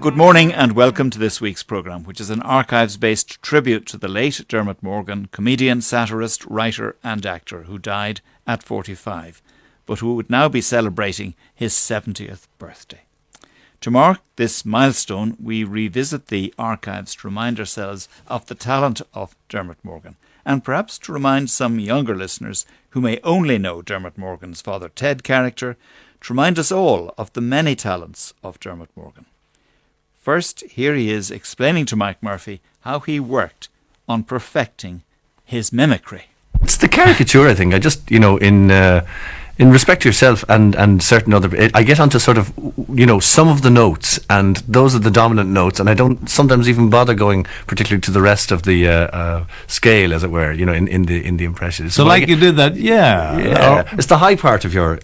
Good morning and welcome to this week's programme, which is an archives-based tribute to the late Dermot Morgan, comedian, satirist, writer and actor who died at 45, but who would now be celebrating his 70th birthday. To mark this milestone, we revisit the archives to remind ourselves of the talent of Dermot Morgan, and perhaps to remind some younger listeners who may only know Dermot Morgan's Father Ted character, to remind us all of the many talents of Dermot Morgan. First, here he is explaining to Mike Murphy how he worked on perfecting his mimicry. It's the caricature, I think. I just, in respect to yourself and certain other, I get onto sort of, some of the notes, and those are the dominant notes, and I don't sometimes even bother going particularly to the rest of the scale, as it were, in the impression. So like you did that, yeah. It's the high part of your.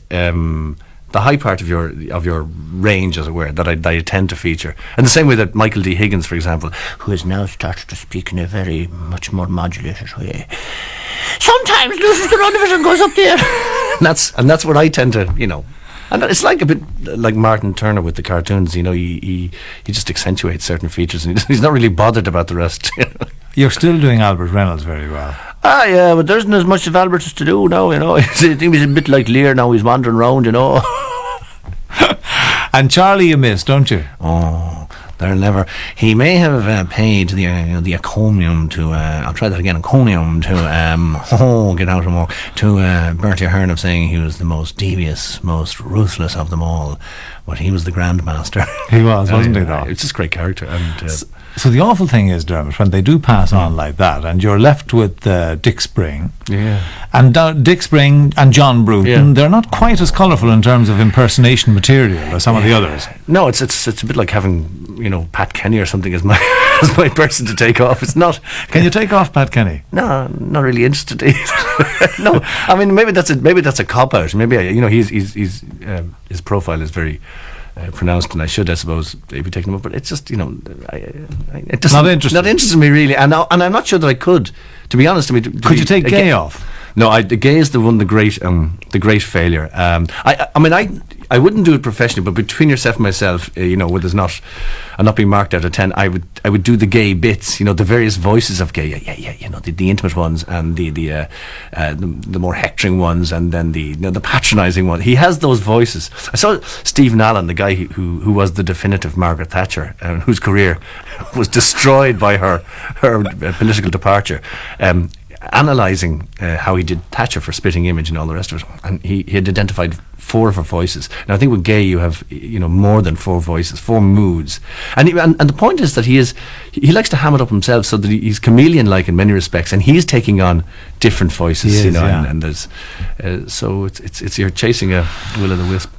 The high part of your range, as it were, that I tend to feature. And the same way that Michael D. Higgins, for example, who has now started to speak in a very much more modulated way, sometimes loses the run of it and goes up there. and that's what I tend to, And it's like a bit like Martin Turner with the cartoons, he just accentuates certain features and he's not really bothered about the rest. You're still doing Albert Reynolds very well. Yeah, but there isn't as much of Albert as to do now, I think he's a bit like Lear now, he's wandering around, And Charlie you miss, don't you? Oh, they'll never. He may have paid the encomium to. I'll try that again. Encomium to. Get out of more. To Bertie Ahern of saying he was the most devious, most ruthless of them all, but he was the grandmaster. He was, wasn't he? Though it's just a great character. And so the awful thing is, Dermot, when they do pass on like that, and you're left with Dick Spring, and Dick Spring and John Bruton, they're not quite as colourful in terms of impersonation material as some of the others. No, it's a bit like having Pat Kenny or something as my person to take off. It's not. Can you take off Pat Kenny? No, not really interested. No, I mean maybe that's a cop out. Maybe his profile is very. Pronounced, and I should, I suppose, be taking them up, but it's just, it just not interesting me really, and I'm not sure that I could, to be honest. Could you take Gay off? No, the Gay is the great failure. I wouldn't do it professionally, but between yourself and myself, where I'm not being marked out of 10. I would do the Gay bits, the various voices of Gay, the intimate ones and the more hectoring ones, and then the patronising one. He has those voices. I saw Stephen Allen, the guy who was the definitive Margaret Thatcher, whose career was destroyed by her political departure. Analysing how he did Thatcher for Spitting Image and all the rest of it, and he had identified 4 of her voices. Now I think with Gay you have more than 4 voices, 4 moods, and the point is that he likes to ham it up himself, so that he's chameleon-like in many respects, and he's taking on different voices, and there's so it's you're chasing a will-o'-the-wisp.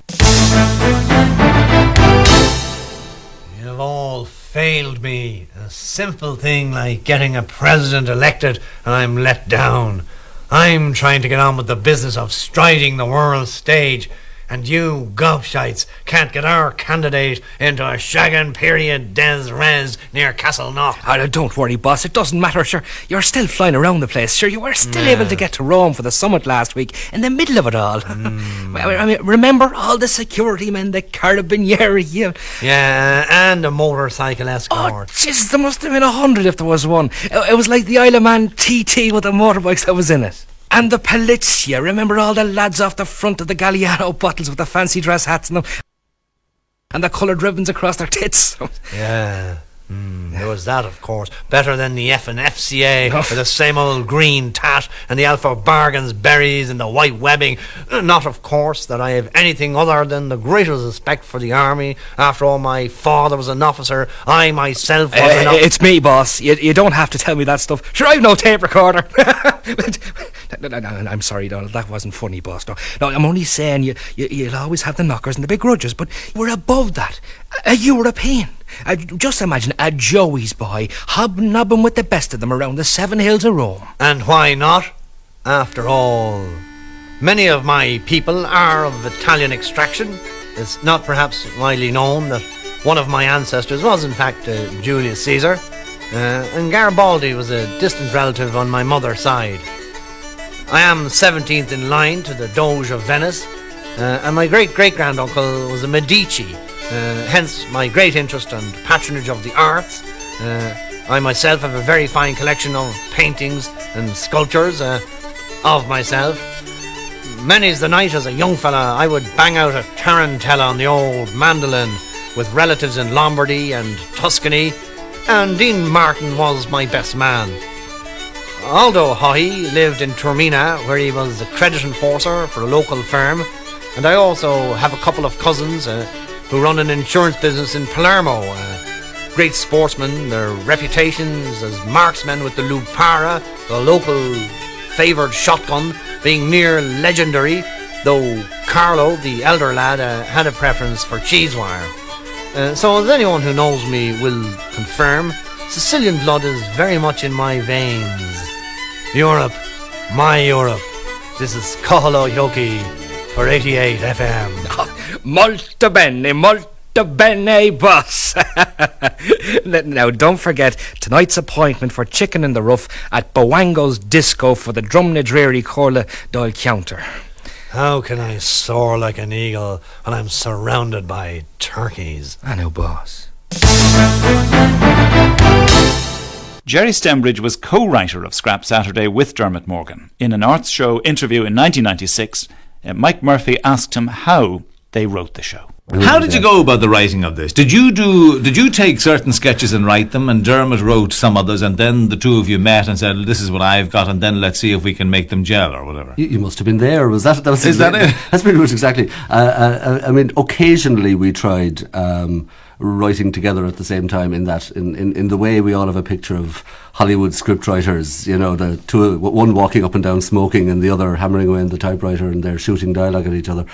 You've all failed me. A simple thing like getting a president elected and I'm let down. I'm trying to get on with the business of striding the world stage, and you gobshites can't get our candidate into a shaggin' period des res near Castleknock. Oh, don't worry, boss, it doesn't matter, sure. You're still flying around the place. Sure, you were still able to get to Rome for the summit last week, in the middle of it all. I mean, remember all the security men, the carabinieri? Yeah, and a motorcycle escort. Oh, Jesus, there must have been 100 if there was one. It was like the Isle of Man TT with the motorbikes that was in it. And the Polizia, remember all the lads off the front of the Galliano bottles with the fancy dress hats and them, and the coloured ribbons across their tits. Yeah. There was that, of course. Better than the FCA with the same old green tat and the Alpha Bargains berries and the white webbing. Not, of course, that I have anything other than the greatest respect for the army. After all, my father was an officer. I myself was an officer. It's me, boss. You don't have to tell me that stuff. Sure, I've no tape recorder. No, I'm sorry, Donald. That wasn't funny, boss. No, I'm only saying you'll always have the knockers and the big grudges, but we're above that. A European. Just imagine a Joey's boy hobnobbing with the best of them around the 7 hills of Rome. And why not? After all, many of my people are of Italian extraction. It's not perhaps widely known that one of my ancestors was in fact Julius Caesar, and Garibaldi was a distant relative on my mother's side. I am 17th in line to the Doge of Venice, and my great-great-granduncle was a Medici, hence my great interest and patronage of the arts. I myself have a very fine collection of paintings and sculptures of myself. Many's the night as a young fella I would bang out a tarantella on the old mandolin with relatives in Lombardy and Tuscany, and Dean Martin was my best man. Aldo Haughey lived in Turmina, where he was a credit enforcer for a local firm, and I also have a couple of cousins who run an insurance business in Palermo. Great sportsmen, their reputations as marksmen with the Lupara, the local favoured shotgun, being near legendary, though Carlo, the elder lad, had a preference for cheese wire. So as anyone who knows me will confirm, Sicilian blood is very much in my veins. Europe, my Europe. This is Koholo Yoki for 88 FM. Molto bene, boss. Now, don't forget tonight's appointment for Chicken in the Rough at Bowango's Disco for the Drumnadreary Corla Doyle Counter. How can I soar like an eagle when I'm surrounded by turkeys? I know, boss. Jerry Stembridge was co-writer of Scrap Saturday with Dermot Morgan. In an Arts Show interview in 1996, Mike Murphy asked him how they wrote the show. How did you go about the writing of this? Did you take certain sketches and write them, and Dermot wrote some others, and then the two of you met and said, "This is what I've got, and then let's see if we can make them gel," or whatever? You must have been there. Is that it? That's pretty much exactly. I mean, occasionally we tried writing together at the same time. In that, in the way we all have a picture of Hollywood scriptwriters, you know, the two, one walking up and down smoking and the other hammering away on the typewriter, and they're shooting dialogue at each other.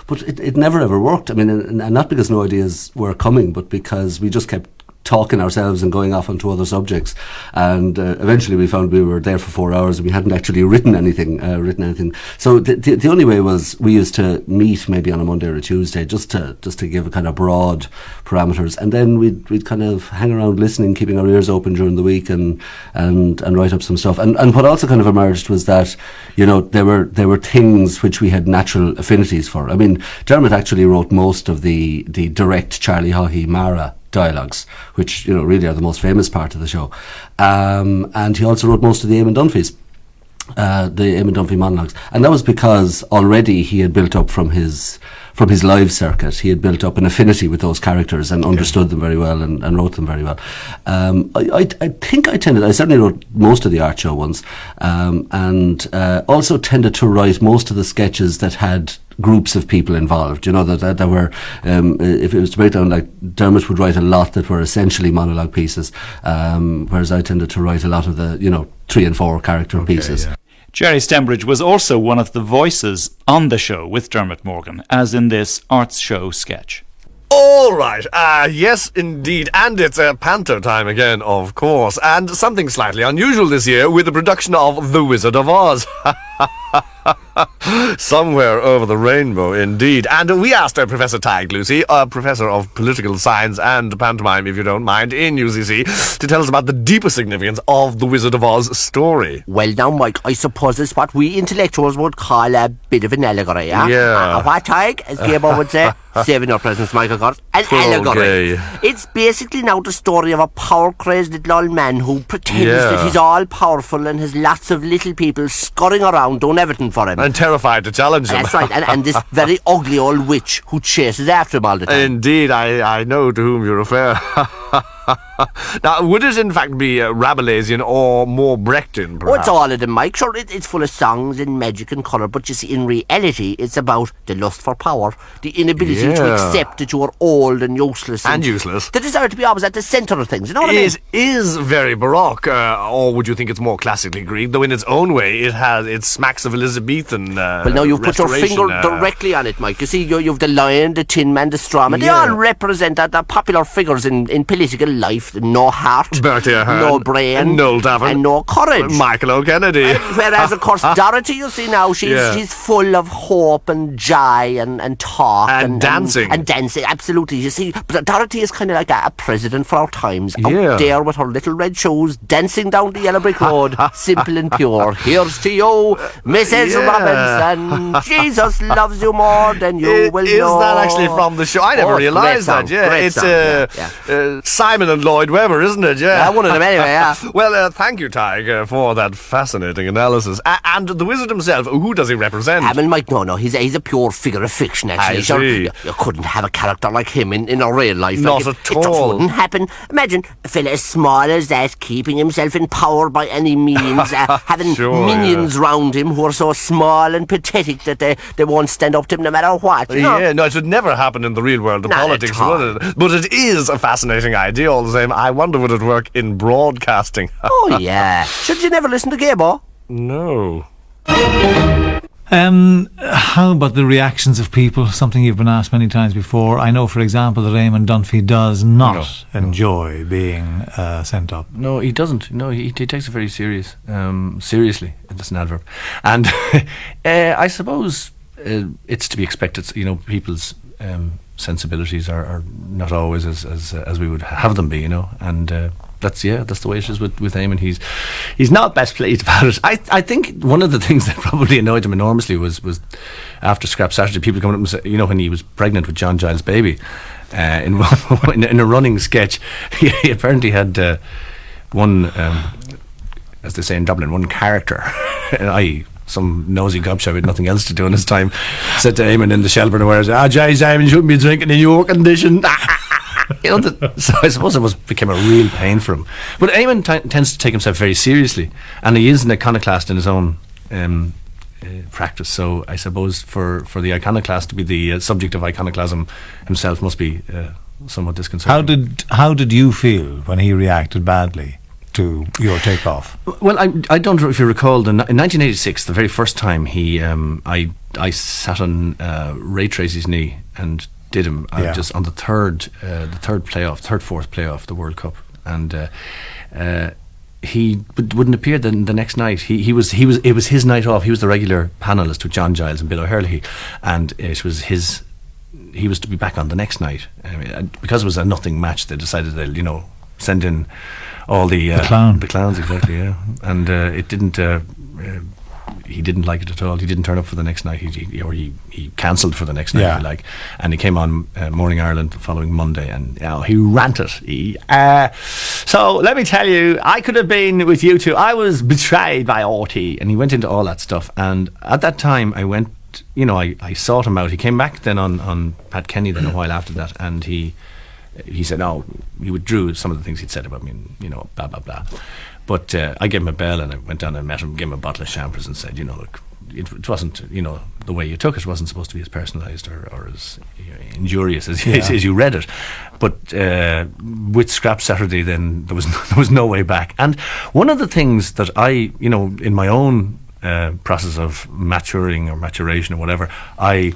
But it never ever worked. I mean, and not because no ideas were coming, but because we just kept talking ourselves and going off onto other subjects, and eventually we found we were there for 4 hours and we hadn't actually written anything. So the only way was we used to meet maybe on a Monday or a Tuesday just to give a kind of broad parameters, and then we'd kind of hang around listening, keeping our ears open during the week, and write up some stuff. And what also kind of emerged was that, you know, there were things which we had natural affinities for. I mean, Dermot actually wrote most of the direct Charlie Haughey Mara dialogues, which, you know, really are the most famous part of the show, and he also wrote most of the Eamon Dunphys, the Eamon Dunphy monologues, and that was because already he had built up from his live circuit, he had built up an affinity with those characters and understood them very well and wrote them very well. I think I certainly wrote most of the art show ones, and also tended to write most of the sketches that had groups of people involved, you know, that were, if it was to break down, like Dermot would write a lot that were essentially monologue pieces, whereas I tended to write a lot of the, you know, 3 and 4 character pieces. Yeah. Jerry Stembridge was also one of the voices on the show with Dermot Morgan, as in this Arts Show sketch. All right, yes indeed, and it's panto time again, of course, and something slightly unusual this year with the production of The Wizard of Oz. Somewhere over the rainbow, indeed. And we asked Professor Tig Lucy, a professor of political science and pantomime, if you don't mind, in UCC, to tell us about the deeper significance of the Wizard of Oz story. Well, now, Mike, I suppose it's what we intellectuals would call a bit of an allegory, yeah? Yeah. What, Tig, as Gable would say? Saving your presence, Michael God. An allegory. Okay. It's basically now the story of a power-crazed little old man who pretends that he's all-powerful and has lots of little people scurrying around doing everything for him. And terrified to challenge him. That's right, and this very ugly old witch who chases after him all the time. Indeed, I know to whom you refer. Now, would it in fact be Rabelaisian or more Brechtian, perhaps? Oh, it's all of them, Mike. Sure, it's full of songs and magic and colour, but you see, in reality, it's about the lust for power, the inability to accept that you are old and useless. And useless. The desire to be always at the centre of things, you know what I mean? It is very Baroque, or would you think it's more classically Greek, though in its own way it smacks of Elizabethan well, now you've put your finger directly on it, Mike. You see, you've the lion, the tin man, the straw man. They all represent the popular figures in political life, no heart, Bertie Ahern, no brain, Noel Davern, and no courage. Michael O'Kennedy. Whereas, of course, Dorothy, you see now, she's full of hope and joy and talk. And dancing. And dancing, absolutely. You see, but Dorothy is kind of like a president for our times. Yeah. Out there with her little red shoes, dancing down the yellow brick road, simple and pure. Here's to you, Mrs. Robinson. Jesus loves you more than you will know. Is that actually from the show? I never realised that. Yeah, great it's song, Simon and Lloyd Webber, isn't it? Yeah, one of them anyway. Yeah. Well, thank you, Tig, for that fascinating analysis. And the wizard himself, who does he represent? Mike, no, he's a pure figure of fiction. Actually, I sure, see. you couldn't have a character like him in a real life. Not like, at it just all. wouldn't happen. Imagine a fella as small as that, keeping himself in power by any means, having minions round him who are so small and pathetic that they won't stand up to him no matter what. You know? Yeah, no, it would never happen in the real world of Not politics, at all. would it? But it is a fascinating idea all the same. I wonder would it work in broadcasting? Oh, yeah. Should you never listen to Gabo? No. How about the reactions of people? Something you've been asked many times before. I know, for example, that Eamon Dunphy does not enjoy being sent up. No, he doesn't. No, he takes it very seriously. That's an adverb. And I suppose it's to be expected. You know, people's sensibilities are not always as we would have them be. You know, and that's the way it is with Eamon. He's not best pleased about it. I think one of the things that probably annoyed him enormously was after Scrap Saturday, people coming up and say, you know, when he was pregnant with John Giles' baby, in a running sketch, he apparently had one, as they say in Dublin, one character, i.e. some nosy gobshite with nothing else to do in his time, said to Eamon in the Shelburne Awares, Giles, Eamon shouldn't be drinking in your condition. You know, so I suppose it became a real pain for him. But Eamon tends to take himself very seriously, and he is an iconoclast in his own practice. So I suppose for the iconoclast to be the subject of iconoclasm himself must be somewhat disconcerting. How did you feel when he reacted badly to your takeoff? Well, I don't know if you recall, in 1986, the very first time I sat on Ray Tracy's knee and did him just on the fourth playoff, the World Cup, and he wouldn't appear the next night. It was his night off. He was the regular panelist with John Giles and Bill O'Herlihy, and it was he was to be back on the next night. Because it was a nothing match, they decided they'll send in all the clowns, exactly, yeah. And it didn't. He didn't like it at all. He didn't turn up for the next night. He cancelled for the next night, if you like. And he came on Morning Ireland the following Monday, and he ranted. So let me tell you, I could have been with you two. I was betrayed by RT, and he went into all that stuff. And at that time, I went. I sought him out. He came back then on Pat Kenny then a while after that, and he said no. He withdrew some of the things he'd said about me, blah blah blah. But I gave him a bell, and I went down and met him, gave him a bottle of champers, and said, look, it wasn't, the way you took it wasn't supposed to be as personalised or as injurious as you read it. But with Scrap Saturday, then there was no way back. And one of the things that I, in my own process of maturing or maturation or whatever, I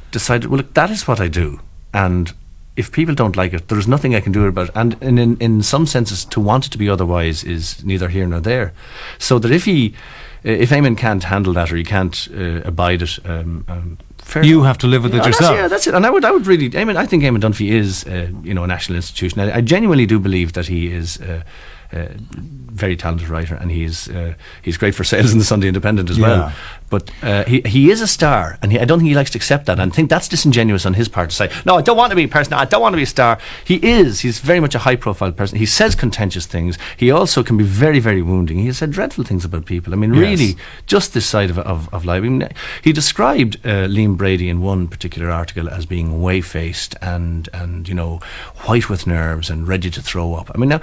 decided, well, look, that is what I do, and if people don't like it, there's nothing I can do about it. And in some senses, to want it to be otherwise is neither here nor there. So that if Eamon can't handle that, or he can't abide it, you have to live with it yourself. That's it. And I would really, I think Eamon Dunphy is, a national institution. I genuinely do believe that he is very talented writer, and he's great for sales in the Sunday Independent as well. But he is a star, and I don't think he likes to accept that. And I think that's disingenuous on his part to say, no, I don't want to be a person, I don't want to be a star. He's very much a high-profile person. He says contentious things. He also can be very, very wounding. He has said dreadful things about people. I mean, really, just this side of life. I mean, he described Liam Brady in one particular article as being whey-faced and white with nerves and ready to throw up. I mean, now,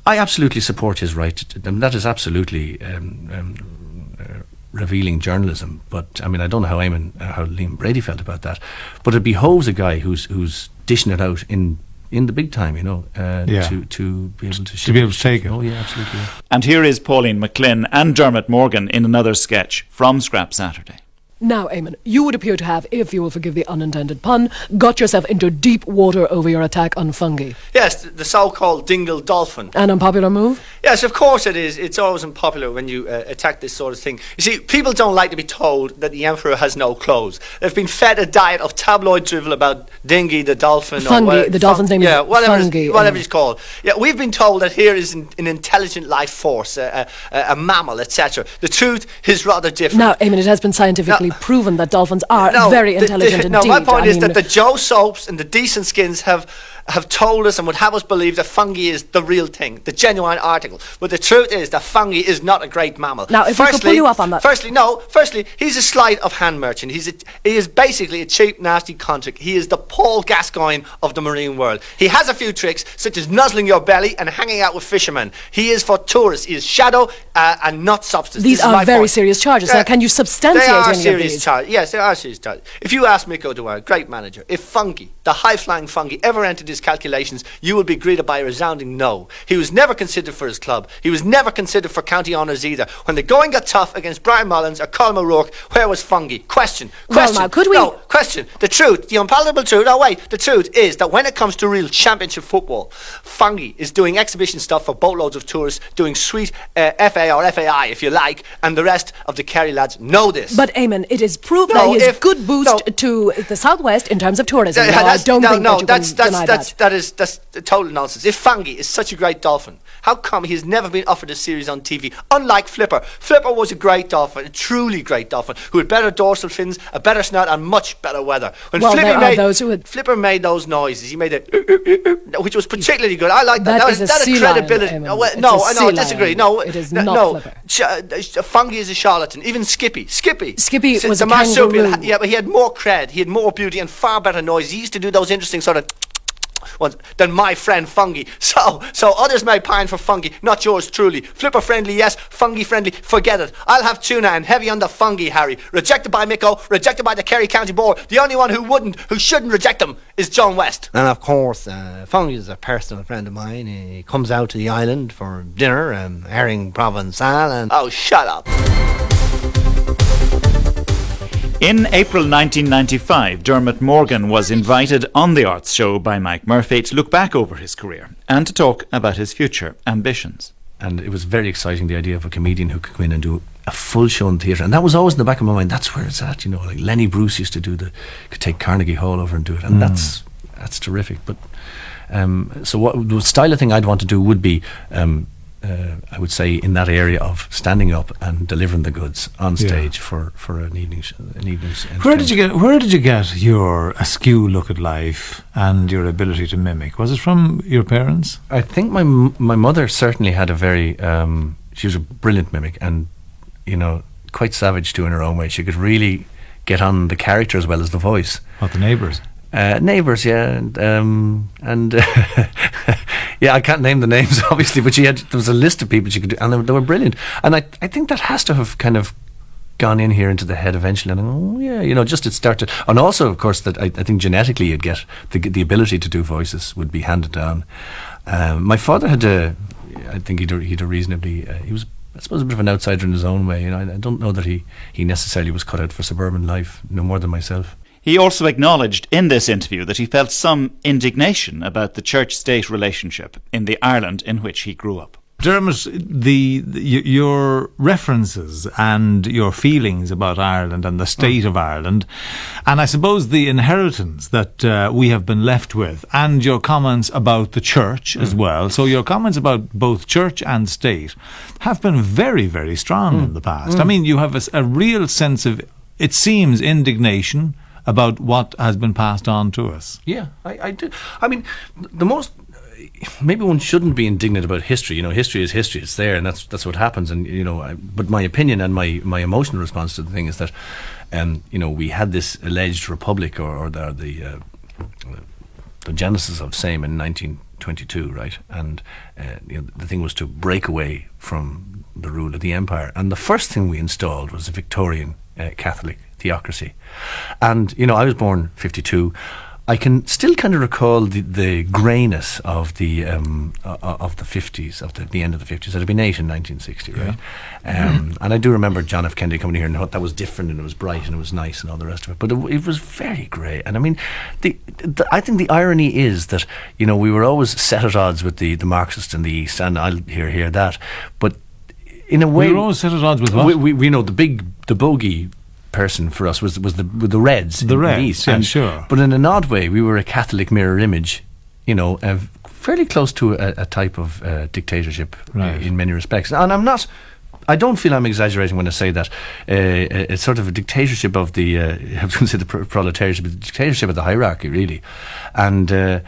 I absolutely support his right to, that is absolutely revealing journalism. But I mean, I don't know how Liam Brady felt about that. But it behoves a guy who's dishing it out in the big time, to be able to take it. Oh yeah, absolutely. Yeah. And here is Pauline McLynn and Dermot Morgan in another sketch from Scrap Saturday. Now, Eamon, you would appear to have, if you will forgive the unintended pun, got yourself into deep water over your attack on fungi. Yes, the so-called dingle dolphin. An unpopular move? Yes, of course it is. It's always unpopular when you attack this sort of thing. You see, people don't like to be told that the emperor has no clothes. They've been fed a diet of tabloid drivel about Dingy the dolphin. Fungi, the dolphin's name is Fungi. Whatever he's called. Yeah, we've been told that here is an intelligent life force, a mammal, etc. The truth is rather different. Now, Eamon, it has been scientifically proven that dolphins are very intelligent indeed. No, my point is that the Joe Soaps and the Decent Skins have told us and would have us believe that fungi is the real thing, the genuine article. But the truth is that fungi is not a great mammal. Now, if we could pull you up on that. Firstly, he's a sleight of hand merchant. He is basically a cheap, nasty convict. He is the Paul Gascoigne of the marine world. He has a few tricks, such as nuzzling your belly and hanging out with fishermen. He is for tourists. He is shadow and not substance. These are very serious charges. Now, can you substantiate they are any serious of these? Charges. Yes, they are serious charges. If you ask Miko Dwyer, great manager, if fungi, the high-flying fungi, ever entered his calculations, you will be greeted by a resounding no. He was never considered for his club. He was never considered for county honours either. When the going got tough against Brian Mullins or Colm O'Rourke, where was fungi? Question. Well, now, could we... No, question. The truth, the unpalatable truth, the truth is that when it comes to real championship football, fungi is doing exhibition stuff for boatloads of tourists, doing sweet FA or FAI, if you like, and the rest of the Kerry lads know this. But, Eamon, it is proof that he is good boost to the southwest in terms of tourism. That's total nonsense. If fungi is such a great dolphin, how come he's never been offered a series on TV? Unlike Flipper. Flipper was a great dolphin, a truly great dolphin, who had better dorsal fins, a better snout, and much better weather. When Flipper made those noises, he made it, which was particularly good. I like that. That is a credibility. I disagree. No, it is not Flipper. Fungi is a charlatan. Even Skippy was a kangaroo. Yeah, but he had more cred, he had more beauty, and far better noise. He used to do those interesting sort of ones than my friend Fungi. So others may pine for fungi, not yours truly. Flipper friendly, yes. Fungi friendly, forget it. I'll have tuna and heavy on the fungi, Harry. Rejected by Miko, rejected by the Kerry County Board. The only one who shouldn't reject them is John West. And of course, Fungi is a personal friend of mine. He comes out to the island for dinner, herring provençal, and... Oh, shut up. In April 1995, Dermot Morgan was invited on The Arts Show by Mike Murphy to look back over his career and to talk about his future ambitions. And it was very exciting, the idea of a comedian who could come in and do a full show in theatre. And that was always in the back of my mind. That's where it's at, like Lenny Bruce used to could take Carnegie Hall over and do it. And that's terrific. But so what the style of thing I'd want to do would be... I would say in that area of standing up and delivering the goods on stage for an evening's Where did you get your askew look at life and your ability to mimic? Was it from your parents? I think my mother certainly had a very she was a brilliant mimic, and quite savage too in her own way. She could really get on the character as well as the voice. What, the Neighbours? Neighbours, yeah, and yeah, I can't name the names obviously, but there was a list of people she could do, and they were brilliant. And I think that has to have kind of gone in here into the head eventually. And just it started. And also, of course, that I think genetically you'd get the ability to do voices would be handed down. My father had I think he'd a reasonably. He was, I suppose, a bit of an outsider in his own way. I don't know that he necessarily was cut out for suburban life, no more than myself. He also acknowledged in this interview that he felt some indignation about the church-state relationship in the Ireland in which he grew up. Dermot, your references and your feelings about Ireland and the state of Ireland, and I suppose the inheritance that we have been left with, and your comments about the church as well. So your comments about both church and state have been very, very strong in the past. I mean, you have a real sense of, it seems, indignation about what has been passed on to us. Yeah, I do. I mean, maybe one shouldn't be indignant about history. History is history. It's there, and that's what happens. And but my opinion and my emotional response to the thing is that, we had this alleged republic or the genesis of same in 1922, right? And the thing was to break away from the rule of the empire. And the first thing we installed was a Victorian Catholic theocracy. And I was born 52. I can still kind of recall the greyness of the 50s, of the end of the 50s. I'd have been 8 in 1960, right? And I do remember John F. Kennedy coming here and thought that was different and it was bright and it was nice and all the rest of it. But it was very grey. And I mean, I think the irony is that, you know, we were always set at odds with the Marxists in the East, and I'll hear that. But in a way, we were always set at odds with what? We know the bogey person for us was the Reds. The Reds, in the East. yeah, sure. But in an odd way, we were a Catholic mirror image, you know, fairly close to a type of dictatorship in many respects. And I don't feel I'm exaggerating when I say that it's sort of a dictatorship of the, I was going to say the proletariat, but the dictatorship of the hierarchy, really. And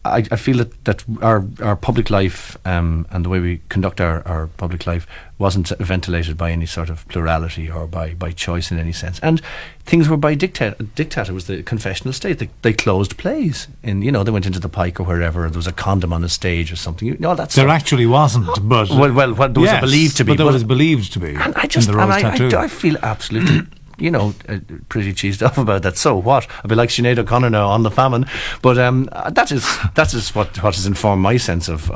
I feel that our public life and the way we conduct our public life wasn't ventilated by any sort of plurality or by choice in any sense. And things were by diktat. It was the confessional state. They closed plays. And, you know, they went into the Pike or wherever. There was a condom on a stage or something. You know, that's there actually wasn't, but... Well, there was believed to be. But there was believed to be. And I feel absolutely... you know, pretty cheesed off about that. So what? I'd be like Sinead O'Connor now on the famine. But that is what has informed my sense of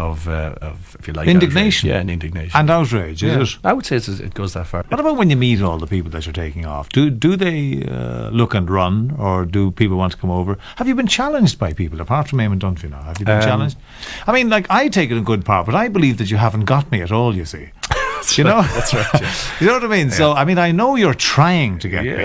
if you like, indignation. Outrage. Yeah, and indignation and outrage. Is it? I would say it goes that far. What about when you meet all the people that you're taking off? Do they look and run, or do people want to come over? Have you been challenged by people apart from Eamon Dunphy now? Have you been challenged? I mean, like, I take it in good part, but I believe that you haven't got me at all. You see. You know, that's right. Yeah. You know what I mean? Yeah. So, I mean, I know you're trying to get me,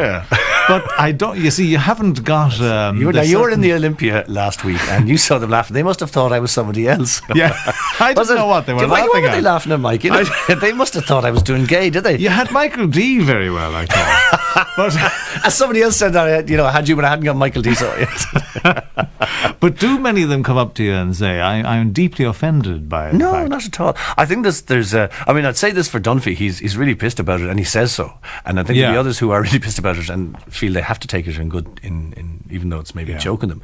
but I don't. You see, you haven't got. You were in the Olympia last week, and you saw them laughing. They must have thought I was somebody else. Yeah, I don't know what they were laughing why were at. They laughing at Mike? You know, they must have thought I was doing gay, did they? You had Michael D very well, I thought. But as somebody else said that, you know, I had you, but I hadn't got Michael D. So. But do many of them come up to you and say, "I'm deeply offended by it"? No, not at all. I think there's I mean, I'd say this for Dunphy. He's really pissed about it, and he says so. And I think the others who are really pissed about it and feel they have to take it in even though it's maybe joking them.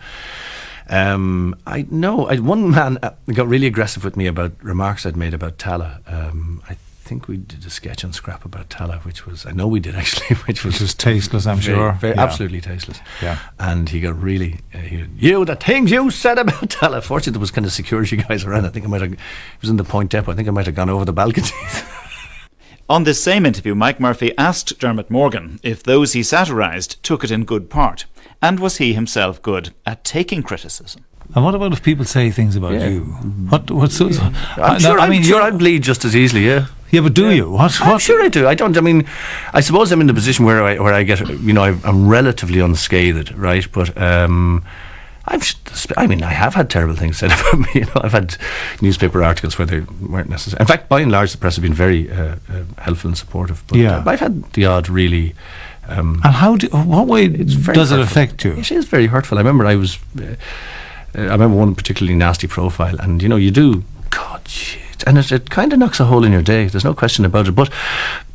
I know one man got really aggressive with me about remarks I'd made about Tala. I think we did a sketch on Scrap about Tala, I know we did actually, which was tasteless, I'm sure. Very, absolutely tasteless. Yeah. And he got really, the things you said about Tala. Fortunately, there was kind of security guys around. I think it was in the Point Depot. I think I might have gone over the balconies. On this same interview, Mike Murphy asked Dermot Morgan if those he satirised took it in good part, and was he himself good at taking criticism. And what about if people say things about you? What's so? I'm sure I'd bleed just as easily. Yeah. Yeah, but do you? What? I'm sure I do. I don't. I mean, I suppose I'm in the position where I get, you know, I'm relatively unscathed, right? But I have had terrible things said about me. You know, I've had newspaper articles where they weren't necessary. In fact, by and large, the press have been very helpful and supportive. But I've had the odd really. And what way does it affect you? It is very hurtful. I remember I remember one particularly nasty profile, and you know, you do. God, shit. And it kind of knocks a hole in your day. There's no question about it. But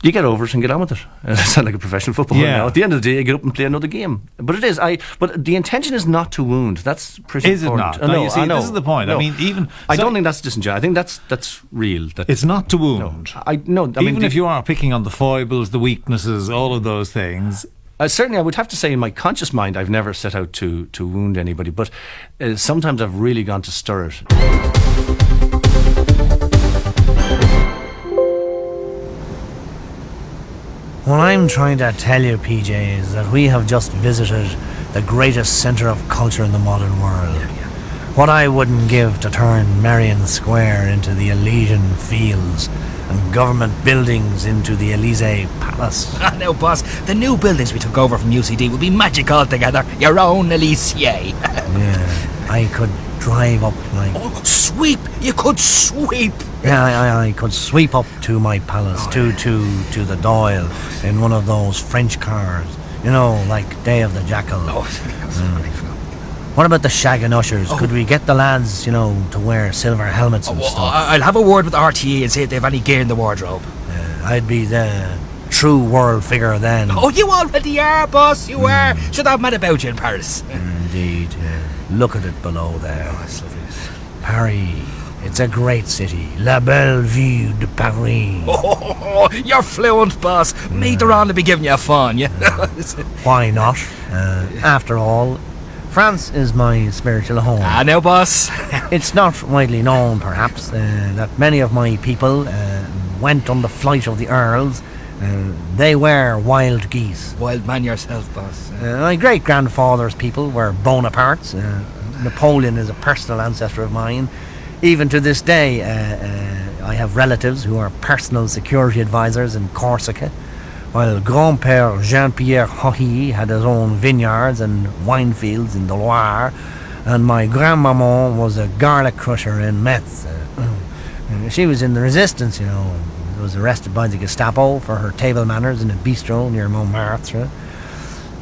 you get over it and get on with it. I sound like a professional footballer now. At the end of the day, you get up and play another game. But it is. But the intention is not to wound. That's pretty important. Is it not? No, you see, this is the point. No. I mean, I don't think that's disingenuous. I think that's real. It's not to wound. Even if you are picking on the foibles, the weaknesses, all of those things. Certainly, I would have to say in my conscious mind, I've never set out to wound anybody. But sometimes I've really gone to stir it. What I'm trying to tell you, PJ, is that we have just visited the greatest centre of culture in the modern world. What I wouldn't give to turn Merrion Square into the Elysian Fields and government buildings into the Elysee Palace. Now, boss, the new buildings we took over from UCD will be magic altogether. Your own Elysee. Yeah, I could drive up like... Oh, sweep! You could sweep! Yeah, I could sweep up to my palace, to the Doyle, in one of those French cars. You know, like Day of the Jackal. What about the shagging ushers? Could we get the lads, you know, to wear silver helmets and stuff? I'll have a word with the RTE and see if they have any gear in the wardrobe. I'd be the true world figure then. Oh, you already are, boss, you are. Should have met about you in Paris. Indeed, Look at it below there. Paris. It's a great city. La belle ville de Paris. Oh, you're fluent, boss. Me, they're on to be giving you a phone, yeah? Why not? After all, France is my spiritual home. Ah, now, boss. It's not widely known, perhaps, that many of my people went on the flight of the Earls. They were wild geese. Wild man yourself, boss. My great-grandfather's people were Bonapartes. Napoleon is a personal ancestor of mine. Even to this day, I have relatives who are personal security advisors in Corsica, while Grand-Père Jean-Pierre Hohy had his own vineyards and wine fields in the Loire, and my grandmaman was a garlic crusher in Metz. She was in the resistance, was arrested by the Gestapo for her table manners in a bistro near Montmartre.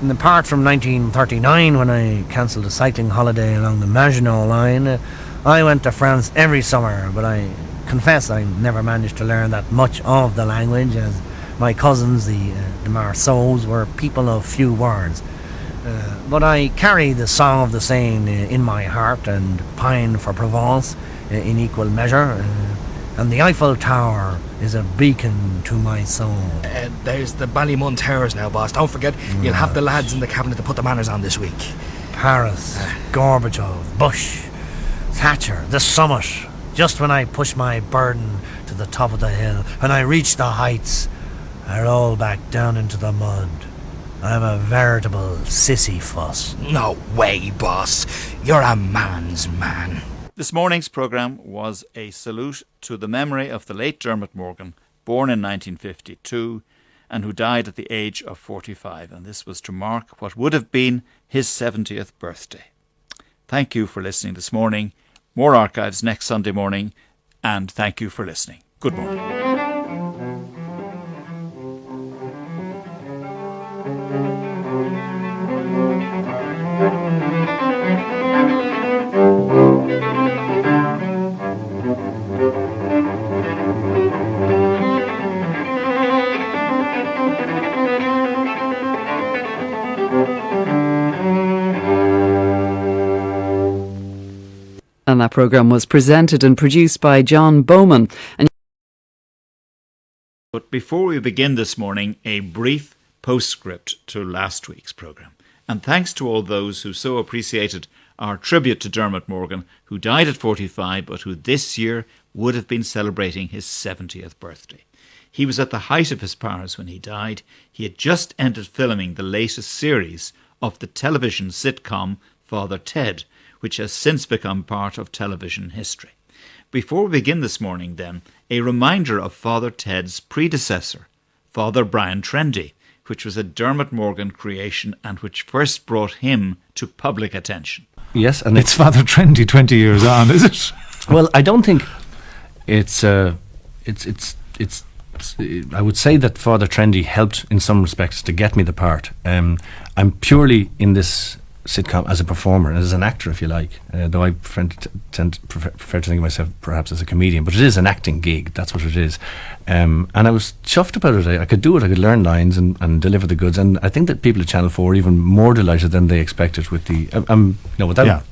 And apart from 1939, when I cancelled a cycling holiday along the Maginot Line, I went to France every summer, but I confess I never managed to learn that much of the language, as my cousins, the Marceaus, were people of few words. But I carry the Song of the Seine in my heart and pine for Provence in equal measure. And the Eiffel Tower is a beacon to my soul. There's the Ballymun Towers now, boss. Don't forget, you'll have the lads in the cabinet to put the manners on this week. Paris, Gorbachev, Bush, Thatcher, the summit. Just when I push my burden to the top of the hill and I reach the heights, I roll back down into the mud. I'm a veritable Sisyphus. No way, boss. You're a man's man. This morning's programme was a salute to the memory of the late Dermot Morgan, born in 1952 and who died at the age of 45. And this was to mark what would have been his 70th birthday. Thank you for listening this morning. More archives next Sunday morning. And thank you for listening. Good morning. And that programme was presented and produced by John Bowman. But before we begin this morning, a brief postscript to last week's programme. And thanks to all those who so appreciated our tribute to Dermot Morgan, who died at 45, but who this year would have been celebrating his 70th birthday. He was at the height of his powers when he died. He had just ended filming the latest series of the television sitcom Father Ted, which has since become part of television history. Before we begin this morning, then, a reminder of Father Ted's predecessor, Father Brian Trendy, which was a Dermot Morgan creation and which first brought him to public attention. Yes, and it's Father Trendy 20 years on, is it? Well, I don't think it's I would say that Father Trendy helped in some respects to get me the part. I'm purely in this sitcom as a performer, as an actor, if you like, though I prefer to think of myself perhaps as a comedian, but it is an acting gig, that's what it is. And I was chuffed about it. I could do it, I could learn lines and deliver the goods, and I think that people at Channel 4 are even more delighted than they expected with the without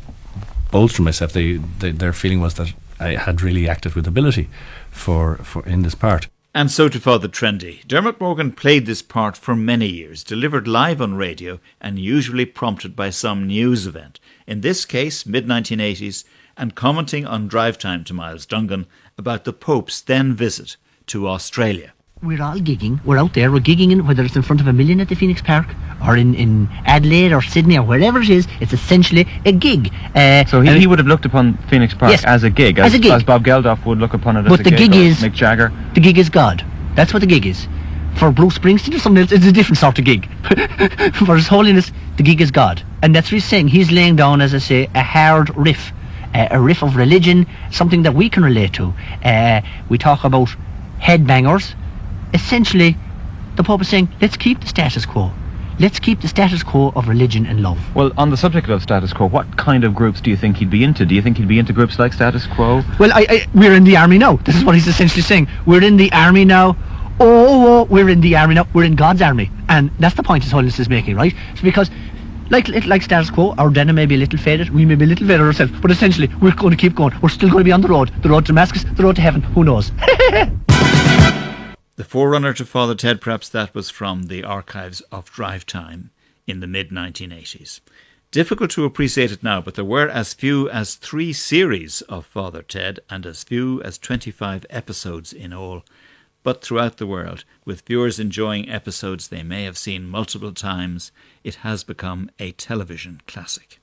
bolstering myself, their feeling was that I had really acted with ability for in this part. And so to Father Trendy. Dermot Morgan played this part for many years, delivered live on radio and usually prompted by some news event. In this case, mid-1980s, and commenting on drive time to Miles Dungan about the Pope's then visit to Australia. We're all gigging. We're out there. We're gigging in, whether it's in front of a million at the Phoenix Park or in Adelaide or Sydney or wherever it is. It's essentially a gig. So he would have looked upon Phoenix Park as a gig, as Bob Geldof would look upon it as a gig. But the gig is Mick Jagger. The gig is God. That's what the gig is. For Bruce Springsteen or something else, it's a different sort of gig. For His Holiness, the gig is God, and that's what he's saying. He's laying down, as I say, a hard riff, a riff of religion, something that we can relate to. We talk about headbangers. Essentially, the Pope is saying, let's keep the status quo. Let's keep the status quo of religion and love. Well, on the subject of status quo, what kind of groups do you think he'd be into? Do you think he'd be into groups like Status Quo? Well, we're in the army now. This is what he's essentially saying. We're in the army now. We're in the army now. We're in God's army. And that's the point His Holiness is making, right? So because, like Status Quo, our denim may be a little faded, we may be a little faded ourselves, but essentially, we're going to keep going. We're still going to be on the road to Damascus, the road to heaven, who knows? The forerunner to Father Ted, perhaps that was from the archives of Drive Time in the mid-1980s. Difficult to appreciate it now, but there were as few as 3 series of Father Ted and as few as 25 episodes in all. But throughout the world, with viewers enjoying episodes they may have seen multiple times, it has become a television classic.